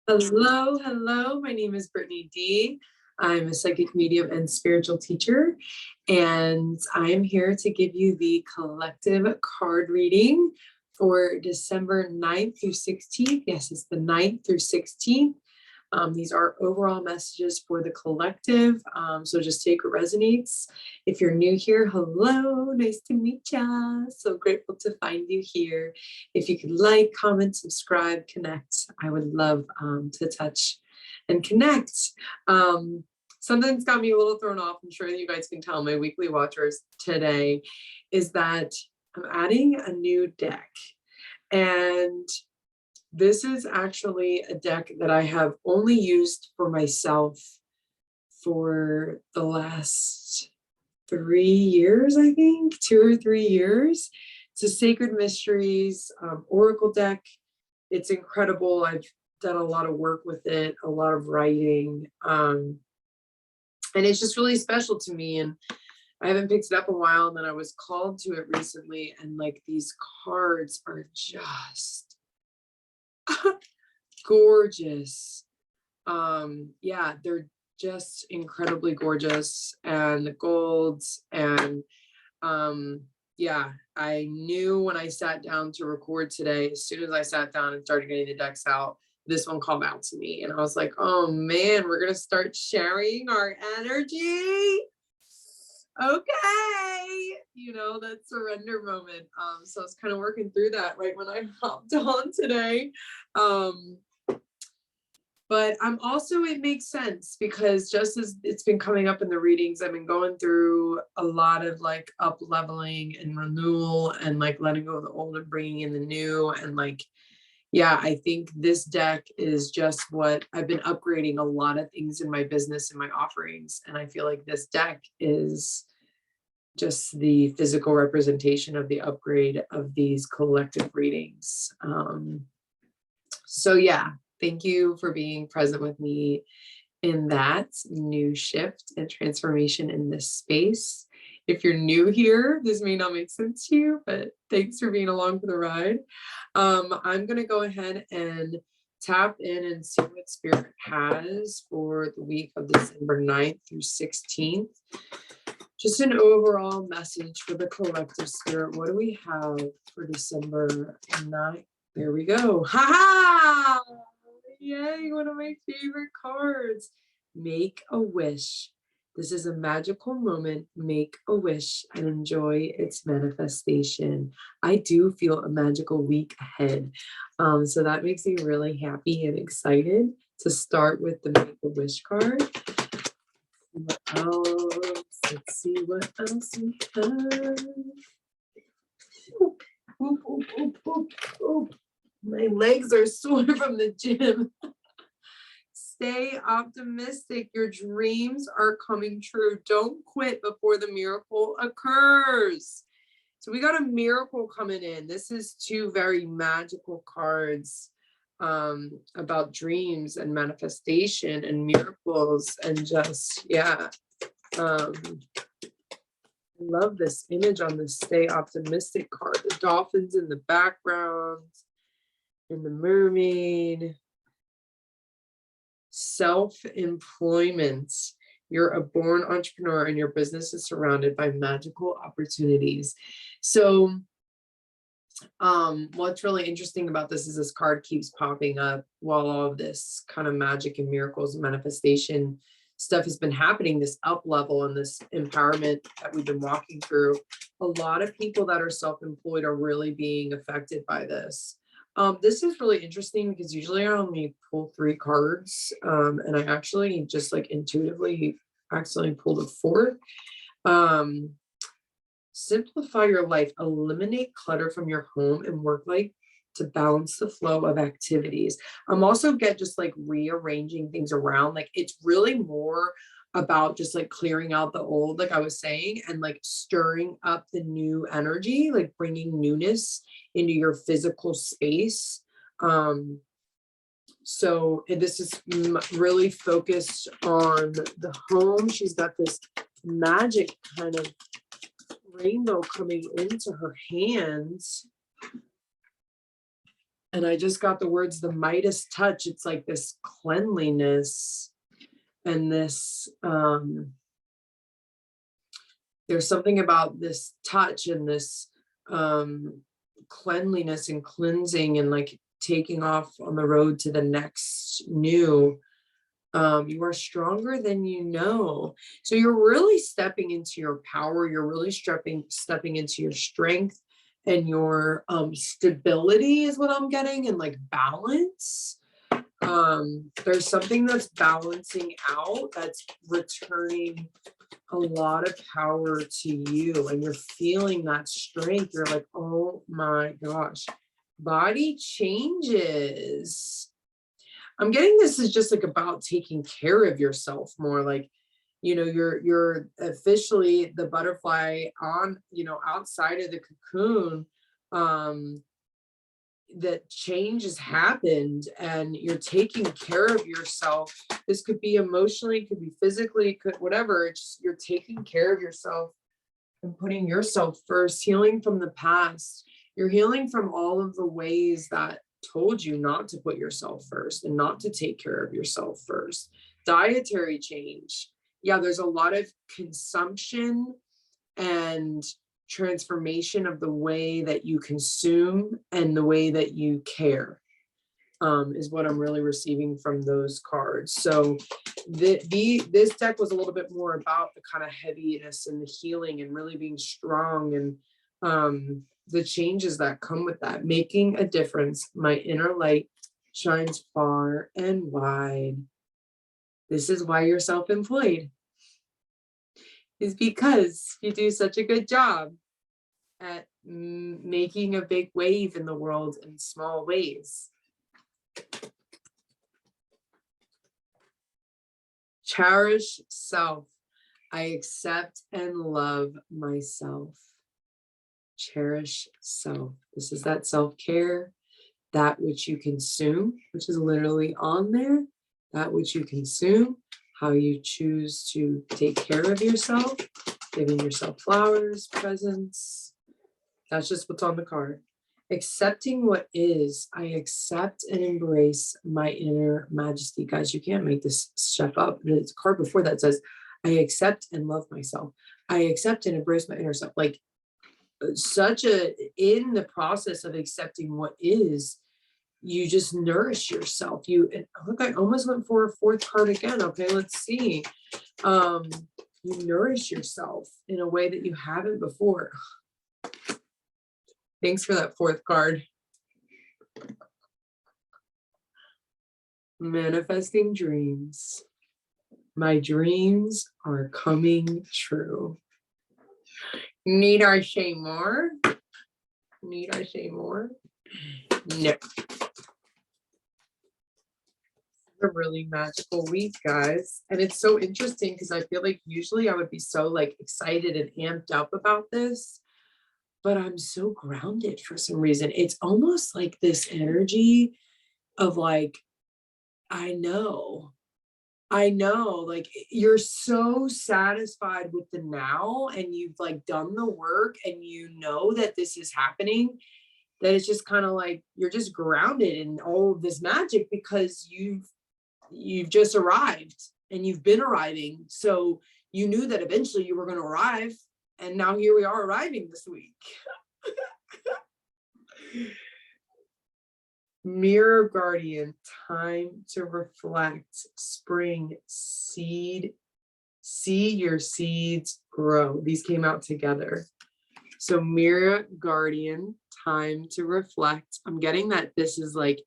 Hello, hello. My name is Brittany D. I'm a psychic medium and spiritual teacher, and I am here to give you the collective card reading for December 9th through 16th. Yes, it's the 9th through 16th. These are overall messages for the collective, so just take what resonates. If you're new here, hello, nice to meet ya. So grateful to find you here. If you could like, comment, subscribe, connect, I would love to touch and connect. Something's got me a little thrown off. I'm sure that you guys can tell, my weekly watchers today, is that I'm adding a new deck. And this is actually a deck that I have only used for myself for the last 3 years, I think, 2 or 3 years. It's a Sacred Mysteries Oracle deck. It's incredible. I've done a lot of work with it, a lot of writing, and it's just really special to me. And I haven't picked it up in a while, and then I was called to it recently, and like these cards are just gorgeous. Yeah, they're just incredibly gorgeous, and the golds, and yeah, I knew when I sat down to record today, as soon as I sat down and started getting the decks out, this one called out to me, and I was like, oh man, we're gonna start sharing our energy. Okay, you know, that surrender moment. So I was kind of working through that right when I hopped on today. But I'm also, it makes sense because just as it's been coming up in the readings, I've been going through a lot of like up leveling and renewal and like letting go of the old and bringing in the new. And like, yeah, I think this deck is just what I've been upgrading a lot of things in my business and my offerings. And I feel like this deck is just the physical representation of the upgrade of these collective readings. So yeah, thank you for being present with me in that new shift and transformation in this space. If you're new here, this may not make sense to you, but thanks for being along for the ride. I'm going to go ahead and tap in and see what Spirit has for the week of December 9th through 16th. Just an overall message for the collective spirit. What do we have for December 9th? There we go. Ha ha! Yay, one of my favorite cards. Make a wish. This is a magical moment. Make a wish and enjoy its manifestation. I do feel a magical week ahead. So that makes me really happy and excited to start with the Make a Wish card. What else? Let's see what else we have. Oop, oop, oop, oop, oop, oop. My legs are sore from the gym. Stay optimistic. Your dreams are coming true. Don't quit before the miracle occurs. So we got a miracle coming in. This is 2 very magical cards about dreams and manifestation and miracles, and just, yeah. I love this image on the Stay Optimistic card. The dolphins in the background, and the mermaid. Self-employment. You're a born entrepreneur and your business is surrounded by magical opportunities. So what's really interesting about this is this card keeps popping up while all of this kind of magic and miracles and manifestation stuff has been happening, this up level and this empowerment that we've been walking through. A lot of people that are self-employed are really being affected by this. This is really interesting because usually I only pull 3 cards, and I actually just like intuitively accidentally pulled a 4th. Simplify your life, eliminate clutter from your home and work life to balance the flow of activities. I'm also just like rearranging things around. Like it's really more about just like clearing out the old, like I was saying, and like stirring up the new energy, like bringing newness into your physical space. So this is really focused on the home. She's got this magic kind of rainbow coming into her hands. And I just got the words, the Midas touch. It's like this cleanliness and this, there's something about this touch and this cleanliness and cleansing and like taking off on the road to the next new. You are stronger than you know. So you're really stepping into your power. You're really stepping into your strength and your stability is what I'm getting, and like balance. There's something that's balancing out, that's returning a lot of power to you, and you're feeling that strength. You're like, oh my gosh, body changes. I'm getting this is just like about taking care of yourself more. Like, you know, you're officially the butterfly on, you know, outside of the cocoon. That change has happened and you're taking care of yourself. This could be emotionally, could be physically, could whatever. It's just, you're taking care of yourself and putting yourself first, healing from the past. You're healing from all of the ways that told you not to put yourself first and not to take care of yourself first. Dietary change. Yeah, there's a lot of consumption and transformation of the way that you consume and the way that you care, is what I'm really receiving from those cards. So this deck was a little bit more about the kind of heaviness and the healing and really being strong, and the changes that come with that, making a difference. My inner light shines far and wide. This is why you're self-employed, is because you do such a good job at making a big wave in the world in small ways. Cherish self. I accept and love myself. Cherish self. This is that self-care, that which you consume, which is literally on there, that which you consume, how you choose to take care of yourself, giving yourself flowers, presents. That's just what's on the card. Accepting what is. I accept and embrace my inner majesty. Guys, you can't make this stuff up. There's a card before that says, I accept and love myself. I accept and embrace my inner self. Like, in the process of accepting what is, you just nourish yourself. And look, I almost went for a fourth card again. Okay, let's see. You nourish yourself in a way that you haven't before. Thanks for that fourth card. Manifesting dreams. My dreams are coming true. Need I say more? Need I say more? No. A really magical week, guys. And it's so interesting because I feel like usually I would be so like excited and amped up about this, but I'm so grounded for some reason. It's almost like this energy of like, I know, like you're so satisfied with the now and you've like done the work and you know that this is happening, that it's just kind of like you're just grounded in all of this magic because you've just arrived and you've been arriving. So you knew that eventually you were going to arrive. And now here we are arriving this week. Mirror guardian, time to reflect. Spring, seed, see your seeds grow. These came out together. So mirror guardian, time to reflect. I'm getting that this is like,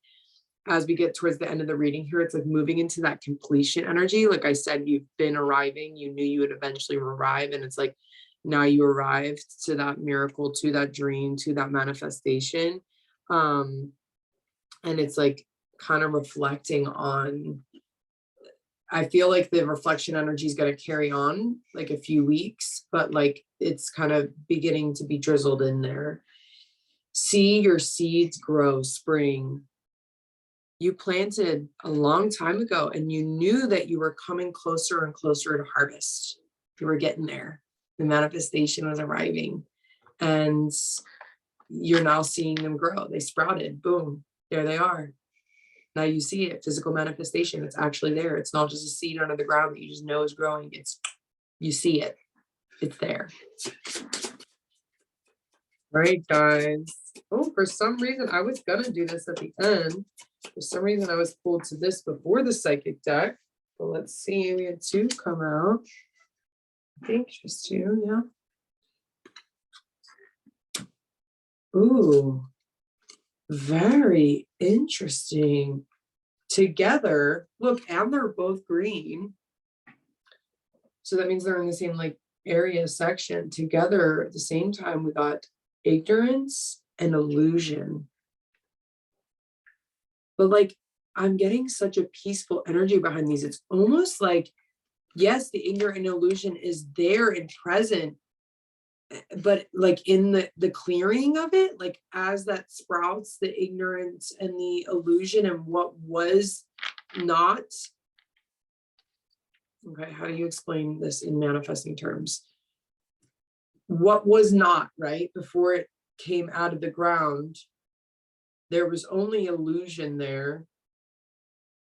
as we get towards the end of the reading here, it's like moving into that completion energy. Like I said, you've been arriving, you knew you would eventually arrive. And it's like, now you arrived to that miracle, to that dream, to that manifestation. And it's like kind of reflecting on, I feel like the reflection energy is going to carry on like a few weeks, but like it's kind of beginning to be drizzled in there. See your seeds grow, spring. You planted a long time ago and you knew that you were coming closer and closer to harvest. You were getting there. The manifestation was arriving and you're now seeing them grow. They sprouted, boom. There they are. Now you see it, physical manifestation. It's actually there. It's not just a seed under the ground that you just know is growing. You see it. It's there. Right, guys. Oh, for some reason, I was gonna do this at the end. For some reason, I was pulled to this before the psychic deck. But let's see, we had 2 come out. I think just 2, yeah. Ooh, very interesting. Together, look, and they're both green. So that means they're in the same like area section. Together at the same time, we got ignorance and illusion. But like, I'm getting such a peaceful energy behind these. It's almost like, yes, the ignorant and illusion is there and present, but like in the clearing of it, like as that sprouts, the ignorance and the illusion and what was not. Okay, how do you explain this in manifesting terms? What was not, right? Before it came out of the ground, there was only illusion there.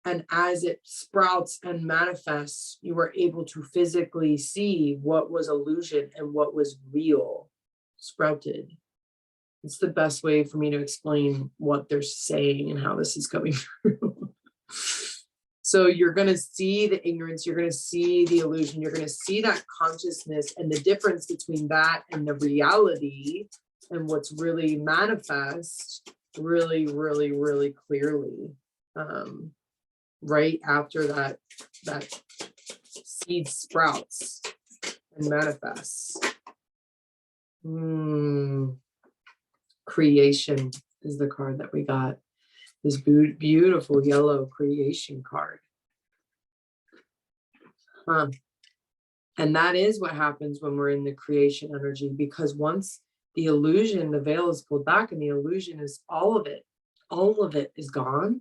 And as it sprouts and manifests, you are able to physically see what was illusion and what was real sprouted. It's the best way for me to explain what they're saying and how this is coming through. So you're going to see the ignorance, you're going to see the illusion, you're going to see that consciousness and the difference between that and the reality and what's really manifest really, really, really clearly. Right after that seed sprouts and manifests. Creation is the card that we got. This beautiful yellow creation card. And that is what happens when we're in the creation energy, because once the illusion, the veil is pulled back and the illusion is all of it is gone.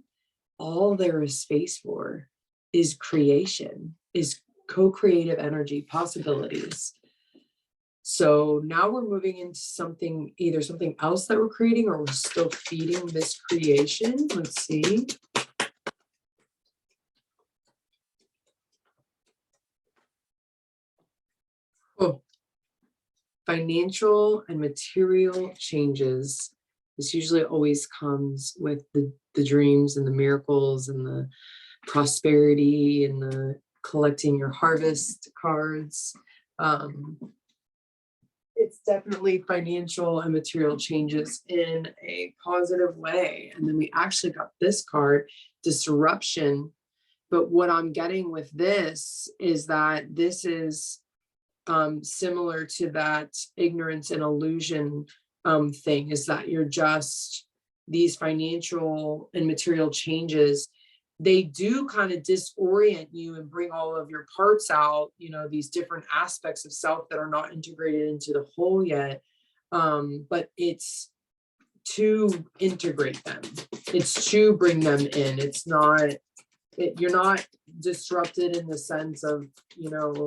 All there is space for is creation, is co-creative energy, possibilities. So now we're moving into something, either something else that we're creating or we're still feeding this creation. Let's see. Oh, financial and material changes. This usually always comes with the dreams and the miracles and the prosperity and the collecting your harvest cards. It's definitely financial and material changes in a positive way. And then we actually got this card, disruption. But what I'm getting with this is that this is similar to that ignorance and illusion thing, is that you're just, these financial and material changes, they do kind of disorient you and bring all of your parts out, you know, these different aspects of self that are not integrated into the whole yet. But it's to integrate them. It's to bring them in. It's not, you're not disrupted in the sense of, you know,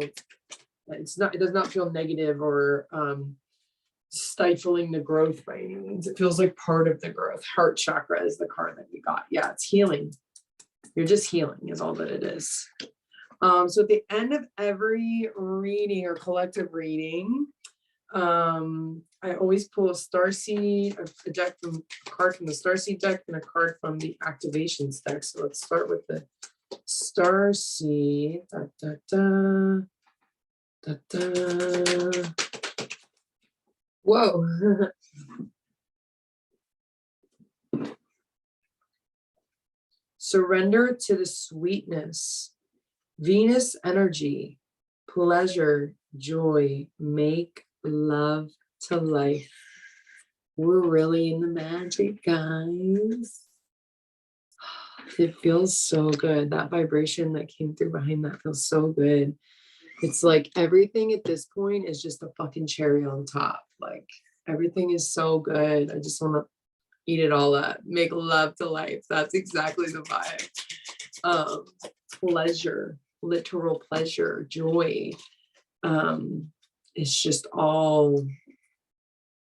it's not, it does not feel negative or stifling the growth by any means. It feels like part of the growth. Heart chakra is the card that we got. Yeah, it's healing. You're just healing is all that it is. So at the end of every reading or collective reading, I always pull a starseed, a card from the starseed deck and a card from the activations deck. So let's start with the starseed. Whoa. Surrender to the sweetness, Venus energy, pleasure, joy, make love to life. We're really in the magic, guys. It feels so good. That vibration that came through behind that feels so good. It's like everything at this point is just a fucking cherry on top. Like everything is so good. I just want to eat it all up. Make love to life. That's exactly the vibe. Pleasure, literal pleasure, joy. It's just all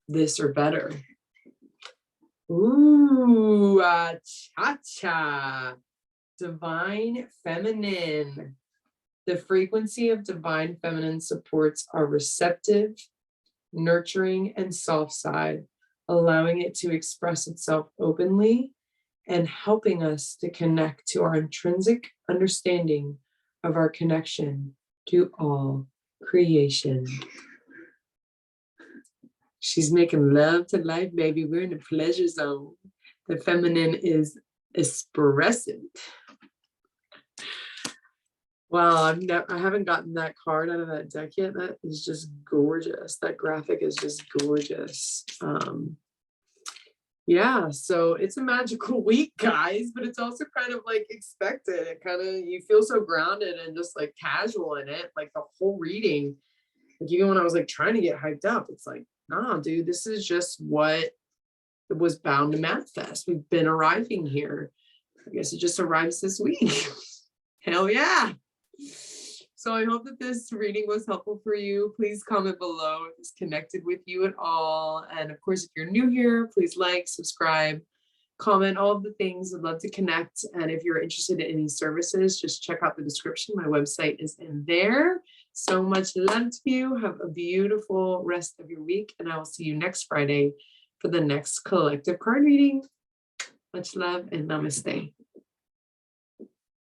this or better. Ooh, cha-cha. Divine feminine. The frequency of divine feminine supports our receptive, nurturing, and soft side, allowing it to express itself openly and helping us to connect to our intrinsic understanding of our connection to all creation. She's making love to life, baby. We're in the pleasure zone. The feminine is expressive. Wow, I haven't gotten that card out of that deck yet. That is just gorgeous. That graphic is just gorgeous. Yeah, so it's a magical week, guys, but it's also kind of like expected. It kind of, you feel so grounded and just like casual in it, like the whole reading. Like even when I was like trying to get hyped up, it's like, nah, dude, this is just what it was bound to manifest. We've been arriving here. I guess it just arrives this week. Hell yeah. So I hope that this reading was helpful for you. Please comment below if it's connected with you at all. And of course, if you're new here, please like, subscribe, comment, all of the things. I'd love to connect. And if you're interested in any services, just check out the description. My website is in there. So much love to you. Have a beautiful rest of your week. And I will see you next Friday for the next collective card reading. Much love and namaste.